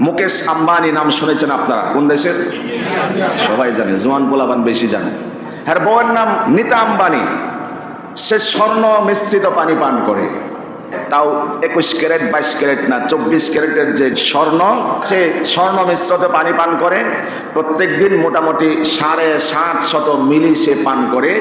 মুকেশ আম্বানি নাম শুনেছেন আপনারা? কোন দেশের? সবাই জানে, জোয়ান পোলাপান বেশি জানে। হ্যাঁ, বউয়ের নাম নীতা আম্বানি। সে স্বর্ণ মিশ্রিত পানি পান করে, তাও 21 ক্যারেট 22 ক্যারেট না, 24 ক্যারেটের যে স্বর্ণ, সে স্বর্ণ মিশ্রিত পানি পান করে। প্রত্যেক দিন মোটামুটি $750 মিলি সে পান করে,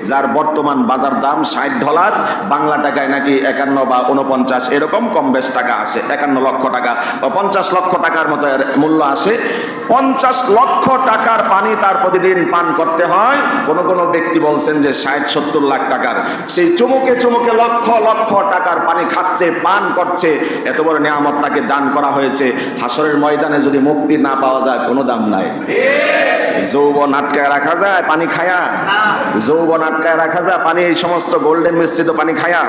যার বর্তমান বাজার দাম $60, বাংলা টাকায় নাকি 51 বা 49 এরকম কম বেশ টাকা আসে। 51 লক্ষ টাকা বা 50 লক্ষ টাকার মতো এর মূল্য আসে। 50 লক্ষ টাকার পানি তার প্রতিদিন পান করতে হয়। কোন কোন ব্যক্তি বলছেন যে 60-70 লাখ টাকার। সেই চুমুকে চুমুকে লক্ষ লক্ষ টাকার পানি খাচ্ছে, পান করছে। এত বড় নিয়ামত তাকে দান করা হয়েছে। হাসরের ময়দানে যদি মুক্তি না পাওয়া যায়, কোনো দাম নাই। যৌবন আটকায় রাখা যায় পানি খায়া? যৌবন আটকায় রাখা যায় পানি, এই সমস্ত গোল্ডেন মিশ্রিত পানি খায়া?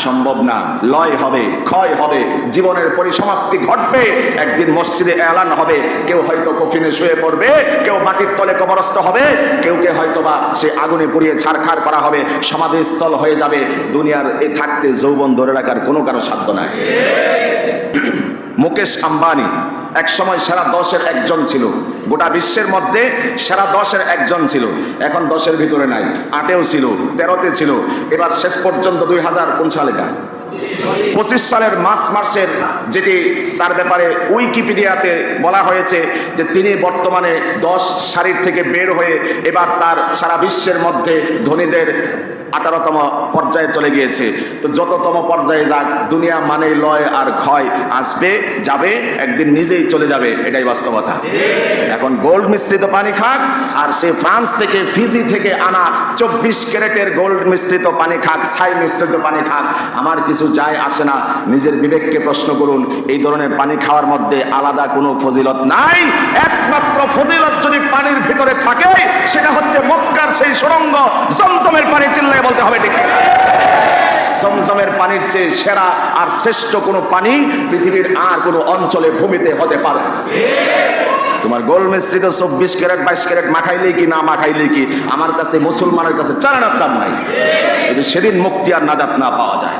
সম্ভব না। লয় হবে, ক্ষয় হবে, জীবনের পরিসমাপ্তি ঘটবে। একদিন মসজিদে এলান হবে, কেউ হয়তো কফিনে শুয়ে পড়বে, কেউ মাটির তলে কবরস্থ হবে, কেউকে হয়তোবা সে আগুনে পুড়িয়ে ছারখার করা হবে, সমাধিস্থল হয়ে যাবে। দুনিয়ার এ থাকতে যৌবন ধরে রাখার কোনো কারো সাধ্য নাই। মুকেশ আম্বানি এক সময় সেরা 10-এর একজন ছিল, গোটা বিশ্বের মধ্যে সেরা 10-এর একজন ছিল। এখন 10-এর ভিতরে নাই, 8-এও ছিল, 13-তে ছিল, এবার শেষ পর্যন্ত 2000 কোন সালে, 25 সালের মার্চ মাসের যেটি তার ব্যাপারে উইকিপিডিয়াতে বলা হয়েছে যে তিনি বর্তমানে 10 সারির থেকে বের হয়ে এবার তার সারা বিশ্বের মধ্যে ধনীদের 18তম পর্যায়ে চলে গিয়েছে। তো যততম পর্যায়ে যাক, দুনিয়া মানে লয় আর ক্ষয়, আসবে যাবে, একদিন নিজেই চলে যাবে, এটাই বাস্তবতা। এখন গোল্ড মিশ্রিত পানি খাক, আর সে ফ্রান্স থেকে, ফিজি থেকে আনা 24 ক্যারেটের গোল্ড মিশ্রিত পানি খাক, ছাই মিশ্রিত পানি খাক, আমার কিছু যায় আসে না। নিজের বিবেককে প্রশ্ন করুন, এই ধরনের পানি খাওয়ার মধ্যে আলাদা কোনো ফজিলত নাই। একমাত্র ফজিলত যদি পানির ভিতরে থাকে, সেটা হচ্ছে মক্কার সেই সুড়ঙ্গ জমজমের পানি। চিল্লায় বলতে হবে ঠিক। জমজমের পানির চেয়ে সেরা আর শ্রেষ্ঠ কোনো পানি পৃথিবীর আর কোনো অঞ্চলে, ভূমিতে হতে পারে না। তোমার গোল্ড মিশ্রিত 24 ক্যারেট 22 ক্যারেট মাখাইলেই কি না মাখাইলেই কি, আমার কাছে, মুসলমানের কাছে চার আনার দাম নাই, যদি সেদিন মুক্তি আর নাজাত না পাওয়া যায়।